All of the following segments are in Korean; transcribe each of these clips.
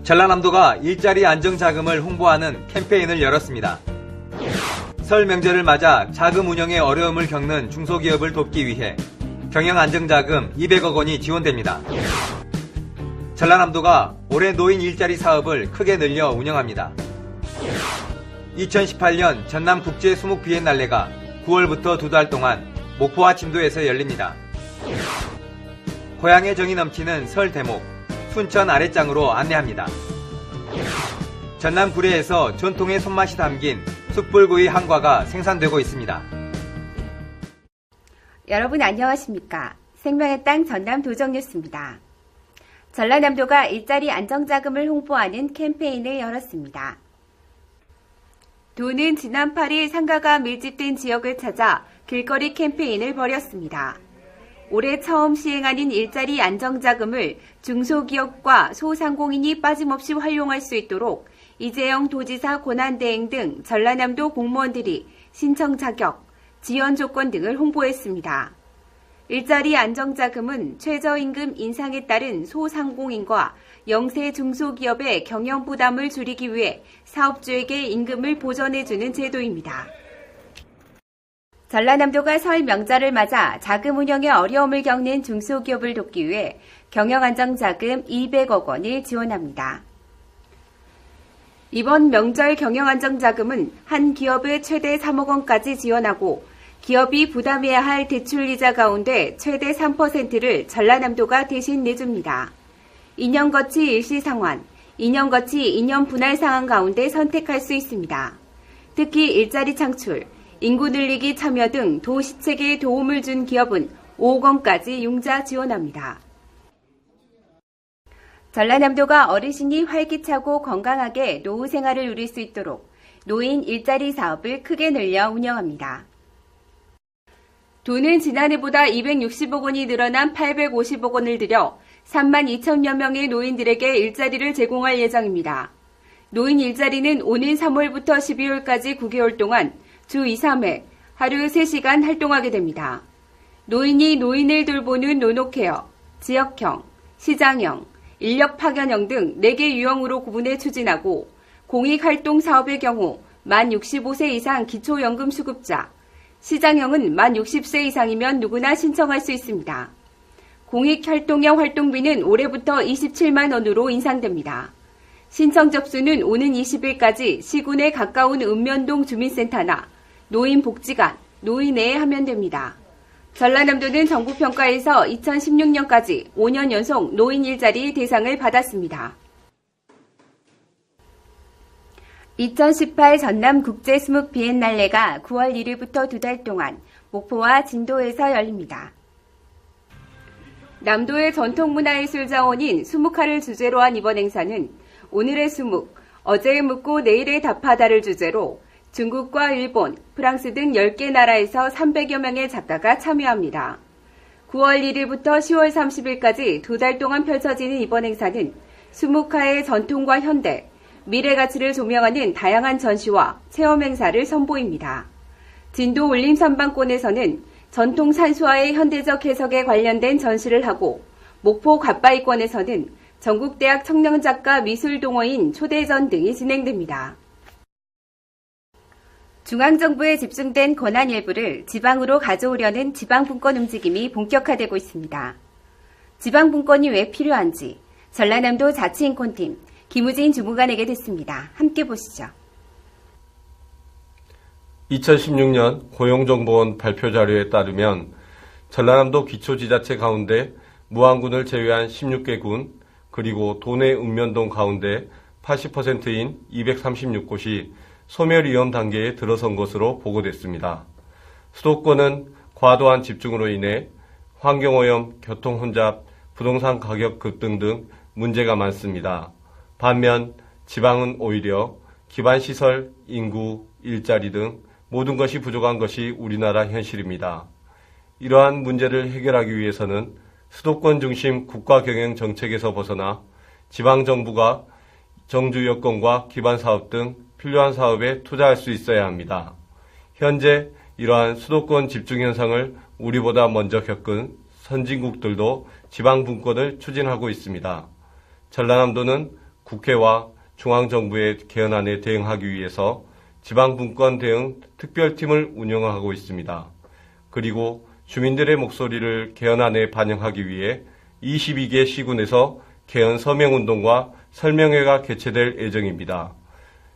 전라남도가 일자리 안정자금을 홍보하는 캠페인을 열었습니다. 설 명절을 맞아 자금 운영에 어려움을 겪는 중소기업을 돕기 위해 경영안정자금 200억 원이 지원됩니다. 전라남도가 올해 노인 일자리 사업을 크게 늘려 운영합니다. 2018년 전남국제 수목 비엔날레가 9월부터 2달 동안 목포와 진도에서 열립니다. 고향의 정이 넘치는 설 대목, 순천 아랫장으로 안내합니다. 전남 구례에서 전통의 손맛이 담긴 숯불구이 한과가 생산되고 있습니다. 여러분 안녕하십니까? 생명의 땅 전남 도정뉴스입니다. 전라남도가 일자리 안정자금을 홍보하는 캠페인을 열었습니다. 도는 지난 8일 상가가 밀집된 지역을 찾아 길거리 캠페인을 벌였습니다. 올해 처음 시행하는 일자리 안정자금을 중소기업과 소상공인이 빠짐없이 활용할 수 있도록 이재영 도지사 권한대행 등 전라남도 공무원들이 신청 자격, 지원 조건 등을 홍보했습니다. 일자리 안정자금은 최저임금 인상에 따른 소상공인과 영세 중소기업의 경영 부담을 줄이기 위해 사업주에게 임금을 보전해주는 제도입니다. 전라남도가 설 명절을 맞아 자금 운영에 어려움을 겪는 중소기업을 돕기 위해 경영안정자금 200억 원을 지원합니다. 이번 명절 경영안정자금은 한 기업에 최대 3억 원까지 지원하고 기업이 부담해야 할 대출이자 가운데 최대 3%를 전라남도가 대신 내줍니다. 2년 거치 일시상환, 2년 거치 2년 분할 상환 가운데 선택할 수 있습니다. 특히 일자리 창출, 인구 늘리기 참여 등 도시체계에 도움을 준 기업은 5억 원까지 융자 지원합니다. 전라남도가 어르신이 활기차고 건강하게 노후 생활을 누릴 수 있도록 노인 일자리 사업을 크게 늘려 운영합니다. 도는 지난해보다 260억 원이 늘어난 850억 원을 들여 3만 2천여 명의 노인들에게 일자리를 제공할 예정입니다. 노인 일자리는 오는 3월부터 12월까지 9개월 동안 주 2, 3회 하루 3시간 활동하게 됩니다. 노인이 노인을 돌보는 노노케어, 지역형, 시장형, 인력 파견형 등 4개 유형으로 구분해 추진하고 공익활동 사업의 경우 만 65세 이상 기초연금 수급자, 시장형은 만 60세 이상이면 누구나 신청할 수 있습니다. 공익활동형 활동비는 올해부터 27만 원으로 인상됩니다. 신청 접수는 오는 20일까지 시군에 가까운 읍면동 주민센터나 노인복지관, 노인회에 하면 됩니다. 전라남도는 정부평가에서 2016년까지 5년 연속 노인 일자리 대상을 받았습니다. 2018 전남 국제 수목 비엔날레가 9월 1일부터 2달 동안 목포와 진도에서 열립니다. 남도의 전통문화예술 자원인 수묵화를 주제로 한 이번 행사는 오늘의 수묵, 어제의 묻고 내일의 답하다를 주제로 중국과 일본, 프랑스 등 10개 나라에서 300여 명의 작가가 참여합니다. 9월 1일부터 10월 30일까지 2달 동안 펼쳐지는 이번 행사는 수묵화의 전통과 현대, 미래 가치를 조명하는 다양한 전시와 체험 행사를 선보입니다. 진도 울림산방권에서는 전통 산수화의 현대적 해석에 관련된 전시를 하고 목포 갓바위권에서는 전국대학 청년작가 미술동호인 초대전 등이 진행됩니다. 중앙정부에 집중된 권한 일부를 지방으로 가져오려는 지방분권 움직임이 본격화되고 있습니다. 지방분권이 왜 필요한지 전라남도 자치인권팀 김우진 주무관에게 듣습니다. 함께 보시죠. 2016년 고용정보원 발표 자료에 따르면 전라남도 기초지자체 가운데 무안군을 제외한 16개 군 그리고 도내 읍면동 가운데 80%인 236곳이 소멸위험 단계에 들어선 것으로 보고됐습니다. 수도권은 과도한 집중으로 인해 환경오염, 교통혼잡, 부동산 가격 급등 등 문제가 많습니다. 반면 지방은 오히려 기반시설, 인구, 일자리 등 모든 것이 부족한 것이 우리나라 현실입니다. 이러한 문제를 해결하기 위해서는 수도권 중심 국가경영 정책에서 벗어나 지방정부가 정주 여건과 기반사업 등 필요한 사업에 투자할 수 있어야 합니다. 현재 이러한 수도권 집중 현상을 우리보다 먼저 겪은 선진국들도 지방분권을 추진하고 있습니다. 전라남도는 국회와 중앙정부의 개헌안에 대응하기 위해서 지방분권 대응 특별팀을 운영하고 있습니다. 그리고 주민들의 목소리를 개헌안에 반영하기 위해 22개 시군에서 개헌 서명운동과 설명회가 개최될 예정입니다.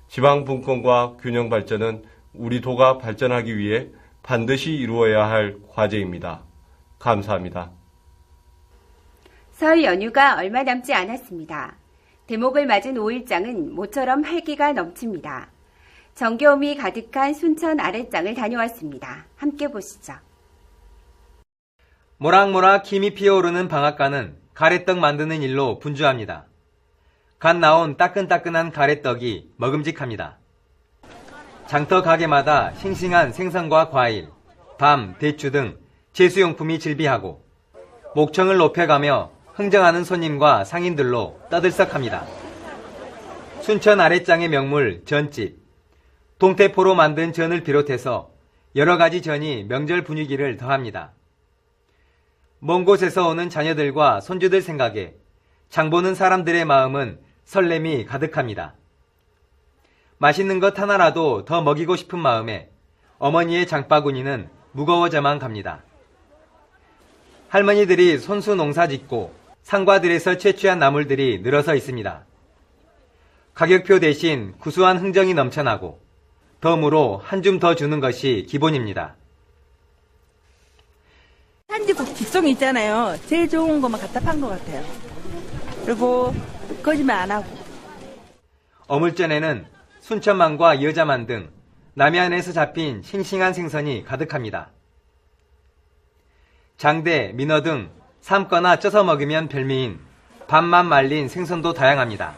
지방분권과 균형 발전은 우리 도가 발전하기 위해 반드시 이루어야 할 과제입니다. 감사합니다. 설 연휴가 얼마 남지 않았습니다. 대목을 맞은 5일장은 모처럼 활기가 넘칩니다. 정겨움이 가득한 순천 아랫장을 다녀왔습니다. 함께 보시죠. 모락모락 김이 피어오르는 방앗간은 가래떡 만드는 일로 분주합니다. 갓 나온 따끈따끈한 가래떡이 먹음직합니다. 장터 가게마다 싱싱한 생선과 과일, 밤, 대추 등 제수용품이 즐비하고 목청을 높여가며 흥정하는 손님과 상인들로 떠들썩합니다. 순천 아랫장의 명물 전집, 동태포로 만든 전을 비롯해서 여러 가지 전이 명절 분위기를 더합니다. 먼 곳에서 오는 자녀들과 손주들 생각에 장보는 사람들의 마음은 설렘이 가득합니다. 맛있는 것 하나라도 더 먹이고 싶은 마음에 어머니의 장바구니는 무거워져만 갑니다. 할머니들이 손수 농사 짓고 상과들에서 채취한 나물들이 늘어서 있습니다. 가격표 대신 구수한 흥정이 넘쳐나고 덤으로 한 줌 더 주는 것이 기본입니다. 산지국 직송이 있잖아요. 제일 좋은 것만 갖다 판 것 같아요. 그리고 거짓말 안 하고. 어물전에는 순천만과 여자만 등 남해안에서 잡힌 싱싱한 생선이 가득합니다. 장대, 민어 등 삶거나 쪄서 먹으면 별미인 밥만 말린 생선도 다양합니다.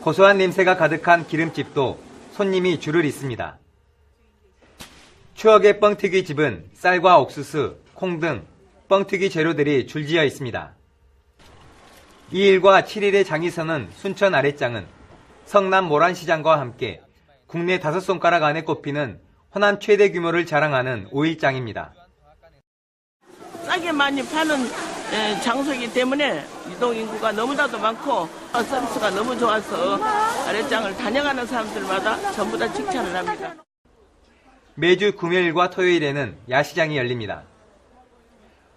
고소한 냄새가 가득한 기름집도 손님이 줄을 잇습니다. 추억의 뻥튀기집은 쌀과 옥수수, 콩 등 뻥튀기 재료들이 줄지어 있습니다. 2일과 7일의 장이 서는 순천 아랫장은 성남 모란시장과 함께 국내 5손가락 안에 꼽히는 호남 최대 규모를 자랑하는 5일장입니다. 싸게 많이 파는 장소이기 때문에 이동인구가 너무나도 많고 서비스가 너무 좋아서 아랫장을 다녀가는 사람들마다 전부 다 칭찬을 합니다. 매주 금요일과 토요일에는 야시장이 열립니다.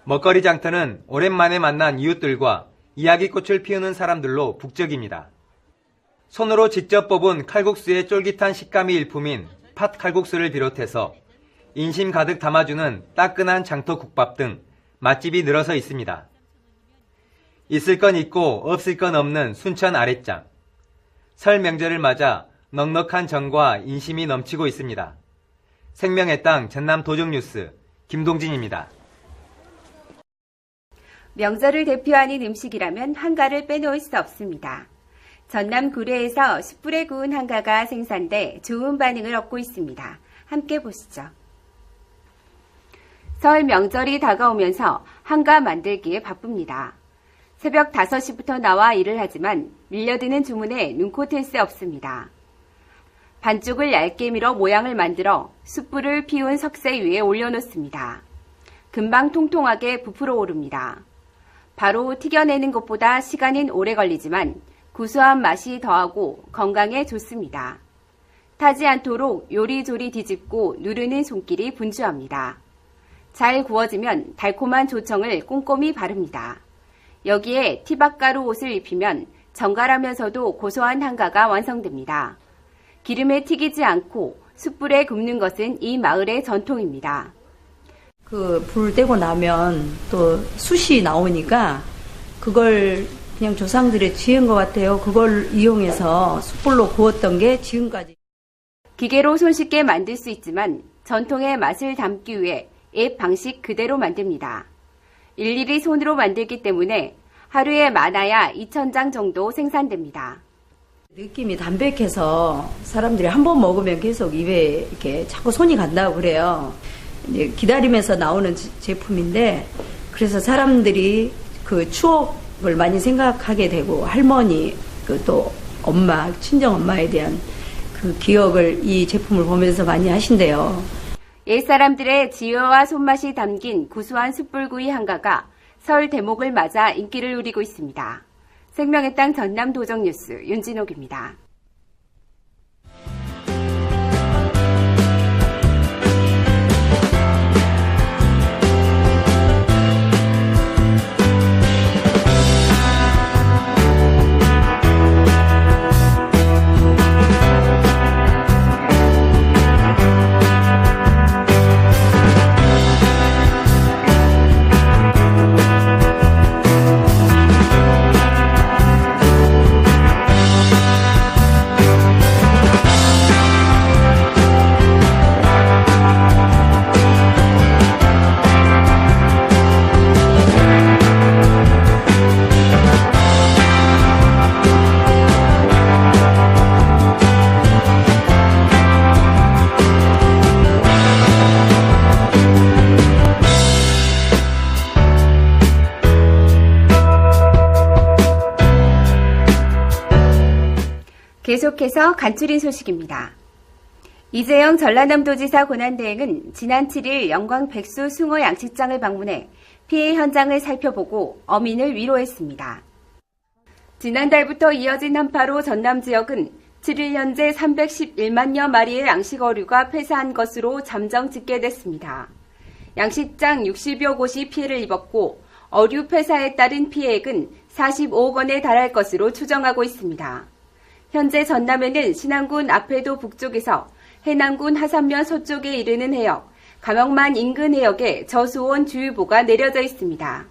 먹거리 장터는 오랜만에 만난 이웃들과 이야기꽃을 피우는 사람들로 북적입니다. 손으로 직접 뽑은 칼국수의 쫄깃한 식감이 일품인 팥 칼국수를 비롯해서 인심 가득 담아주는 따끈한 장터국밥 등 맛집이 늘어서 있습니다. 있을 건 있고 없을 건 없는 순천 아랫장. 설 명절을 맞아 넉넉한 정과 인심이 넘치고 있습니다. 생명의 땅 전남 도정뉴스 김동진입니다. 명절을 대표하는 음식이라면 한가를 빼놓을 수 없습니다. 전남 구례에서 숯불에 구운 한가가 생산돼 좋은 반응을 얻고 있습니다. 함께 보시죠. 설 명절이 다가오면서 한가 만들기에 바쁩니다. 새벽 5시부터 나와 일을 하지만 밀려드는 주문에 눈코 뗄 새 없습니다. 반쪽을 얇게 밀어 모양을 만들어 숯불을 피운 석쇠 위에 올려놓습니다. 금방 통통하게 부풀어 오릅니다. 바로 튀겨내는 것보다 시간은 오래 걸리지만 구수한 맛이 더하고 건강에 좋습니다. 타지 않도록 요리조리 뒤집고 누르는 손길이 분주합니다. 잘 구워지면 달콤한 조청을 꼼꼼히 바릅니다. 여기에 티박가루 옷을 입히면 정갈하면서도 고소한 한가가 완성됩니다. 기름에 튀기지 않고 숯불에 굽는 것은 이 마을의 전통입니다. 불 떼고 나면 또 숯이 나오니까 그걸 그냥 조상들의 지혜인 것 같아요. 그걸 이용해서 숯불로 구웠던 게 지금까지. 기계로 손쉽게 만들 수 있지만 전통의 맛을 담기 위해 옛 방식 그대로 만듭니다. 일일이 손으로 만들기 때문에 하루에 많아야 2,000장 정도 생산됩니다. 느낌이 담백해서 사람들이 한 번 먹으면 계속 입에 이렇게 자꾸 손이 간다고 그래요. 이제 기다리면서 나오는 제품인데 그래서 사람들이 그 추억을 많이 생각하게 되고 할머니 또 엄마, 친정 엄마에 대한 그 기억을 이 제품을 보면서 많이 하신대요. 옛사람들의 지혜와 손맛이 담긴 구수한 숯불구이 한가가 설 대목을 맞아 인기를 누리고 있습니다. 생명의 땅 전남 도정뉴스 윤진옥입니다. 계속해서 간추린 소식입니다. 이재영 전라남도지사 권한대행은 지난 7일 영광 백수 숭어 양식장을 방문해 피해 현장을 살펴보고 어민을 위로했습니다. 지난달부터 이어진 한파로 전남 지역은 7일 현재 311만여 마리의 양식 어류가 폐사한 것으로 잠정 집계됐습니다. 양식장 60여 곳이 피해를 입었고 어류 폐사에 따른 피해액은 45억 원에 달할 것으로 추정하고 있습니다. 현재 전남에는 신안군 앞해도 북쪽에서 해남군 하산면 서쪽에 이르는 해역, 감영만 인근 해역에 저수온 주의보가 내려져 있습니다.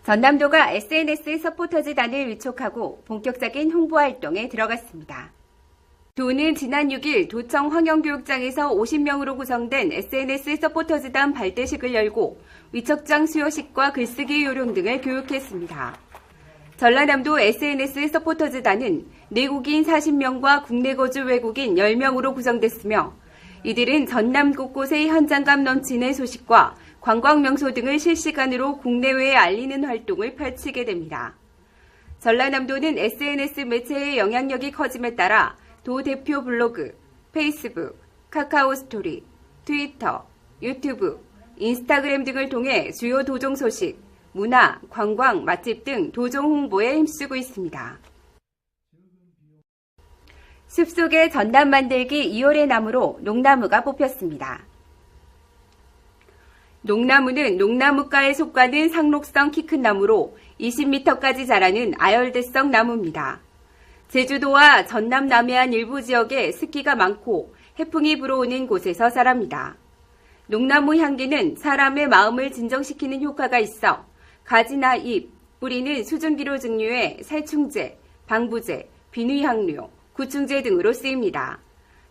전남도가 SNS 서포터즈단을 위촉하고 본격적인 홍보활동에 들어갔습니다. 도는 지난 6일 도청 환경교육장에서 50명으로 구성된 SNS 서포터즈단 발대식을 열고 위촉장 수여식과 글쓰기 요령 등을 교육했습니다. 전라남도 SNS 서포터즈단은 내국인 40명과 국내 거주 외국인 10명으로 구성됐으며 이들은 전남 곳곳의 현장감 넘치는 소식과 관광명소 등을 실시간으로 국내외에 알리는 활동을 펼치게 됩니다. 전라남도는 SNS 매체의 영향력이 커짐에 따라 도 대표 블로그, 페이스북, 카카오 스토리, 트위터, 유튜브, 인스타그램 등을 통해 주요 도종 소식, 문화, 관광, 맛집 등 도종 홍보에 힘쓰고 있습니다. 숲속의 전남 만들기 2월의 나무로 농나무가 뽑혔습니다. 농나무는 농나무과에 속하는 상록성 키 큰 나무로 20m까지 자라는 아열대성 나무입니다. 제주도와 전남 남해안 일부 지역에 습기가 많고 해풍이 불어오는 곳에서 자랍니다. 농나무 향기는 사람의 마음을 진정시키는 효과가 있어 가지나 잎, 뿌리는 수증기로 증류해 살충제, 방부제, 비누향료, 구충제 등으로 쓰입니다.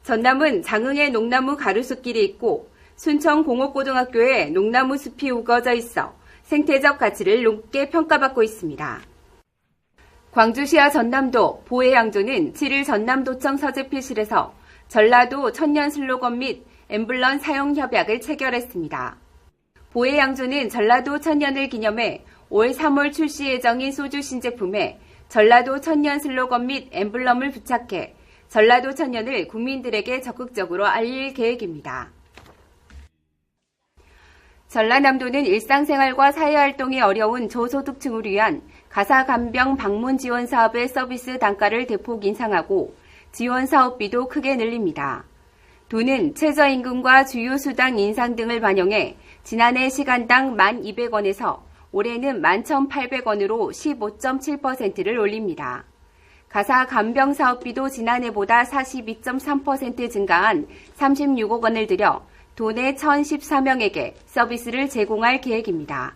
전남은 장흥에 농나무 가루숲길이 있고 순천 공업고등학교에 농나무 숲이 우거져 있어 생태적 가치를 높게 평가받고 있습니다. 광주시와 전남도, 보혜양조는 7일 전남도청 서재필실에서 전라도 천년 슬로건 및 엠블럼 사용 협약을 체결했습니다. 보혜양조는 전라도 천년을 기념해 올 3월 출시 예정인 소주 신제품에 전라도 천년 슬로건 및 엠블럼을 부착해 전라도 천년을 국민들에게 적극적으로 알릴 계획입니다. 전라남도는 일상생활과 사회활동이 어려운 저소득층을 위한 가사간병 방문 지원 사업의 서비스 단가를 대폭 인상하고 지원 사업비도 크게 늘립니다. 도는 최저임금과 주요 수당 인상 등을 반영해 지난해 시간당 1,200원에서 올해는 11,800원으로 15.7%를 올립니다. 가사 간병 사업비도 지난해보다 42.3% 증가한 36억 원을 들여 도내 1,014명에게 서비스를 제공할 계획입니다.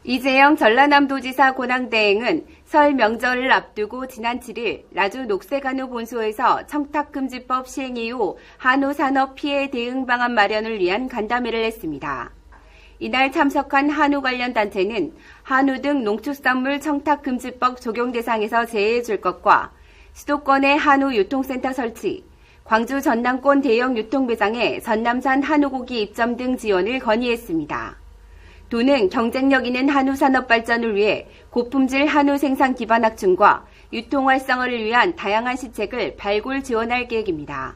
이재영 전라남도지사 권한대행은 설 명절을 앞두고 지난 7일 나주 녹색한우 본소에서 청탁금지법 시행 이후 한우 산업 피해 대응 방안 마련을 위한 간담회를 했습니다. 이날 참석한 한우 관련 단체는 한우 등 농축산물 청탁금지법 적용 대상에서 제외해 줄 것과 수도권의 한우 유통센터 설치, 광주 전남권 대형 유통매장에 전남산 한우고기 입점 등 지원을 건의했습니다. 도는 경쟁력 있는 한우 산업 발전을 위해 고품질 한우 생산 기반 확충과 유통 활성화를 위한 다양한 시책을 발굴 지원할 계획입니다.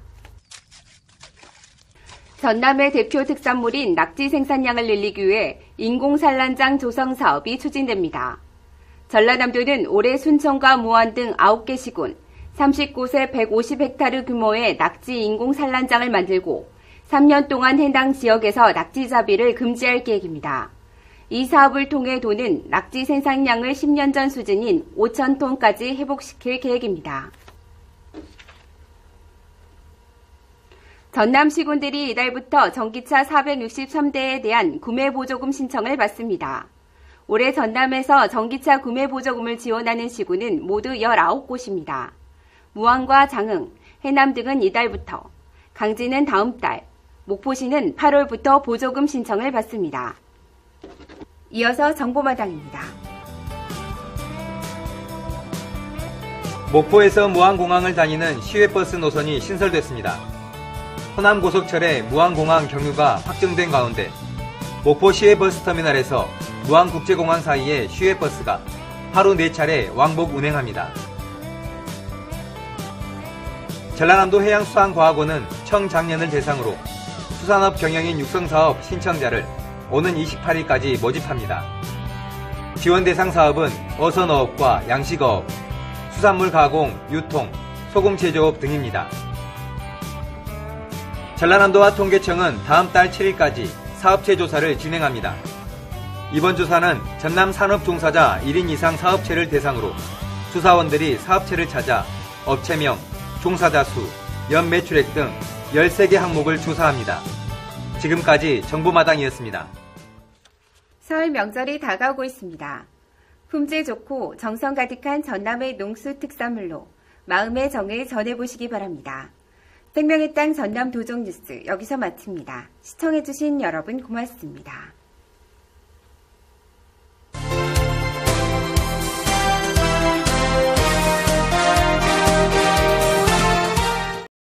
전남의 대표 특산물인 낙지 생산량을 늘리기 위해 인공산란장 조성 사업이 추진됩니다. 전라남도는 올해 순천과 무안 등 9개 시군 39세 150헥타르 규모의 낙지 인공산란장을 만들고 3년 동안 해당 지역에서 낙지 잡이를 금지할 계획입니다. 이 사업을 통해 도는 낙지 생산량을 10년 전 수준인 5,000톤까지 회복시킬 계획입니다. 전남 시군들이 이달부터 전기차 463대에 대한 구매 보조금 신청을 받습니다. 올해 전남에서 전기차 구매 보조금을 지원하는 시군은 모두 19곳입니다. 무안과 장흥, 해남 등은 이달부터, 강진은 다음 달, 목포시는 8월부터 보조금 신청을 받습니다. 이어서 정보마당입니다. 목포에서 무안공항을 다니는 시외버스 노선이 신설됐습니다. 호남고속철의 무안공항 경유가 확정된 가운데 목포 시외버스터미널에서 무안국제공항 사이의 시외버스가 하루 4차례 왕복 운행합니다. 전라남도 해양수산과학원은 청작년을 대상으로 수산업 경영인 육성사업 신청자를 오는 28일까지 모집합니다. 지원 대상 사업은 어선어업과 양식어업, 수산물 가공, 유통, 소금 제조업 등입니다. 전라남도와 통계청은 다음 달 7일까지 사업체 조사를 진행합니다. 이번 조사는 전남 산업 종사자 1인 이상 사업체를 대상으로 수사원들이 사업체를 찾아 업체명, 종사자 수, 연매출액 등 13개 항목을 조사합니다. 지금까지 정보마당이었습니다. 설 명절이 다가오고 있습니다. 품질 좋고 정성 가득한 전남의 농수 특산물로 마음의 정을 전해보시기 바랍니다. 생명의 땅 전남 도종 뉴스 여기서 마칩니다. 시청해주신 여러분 고맙습니다.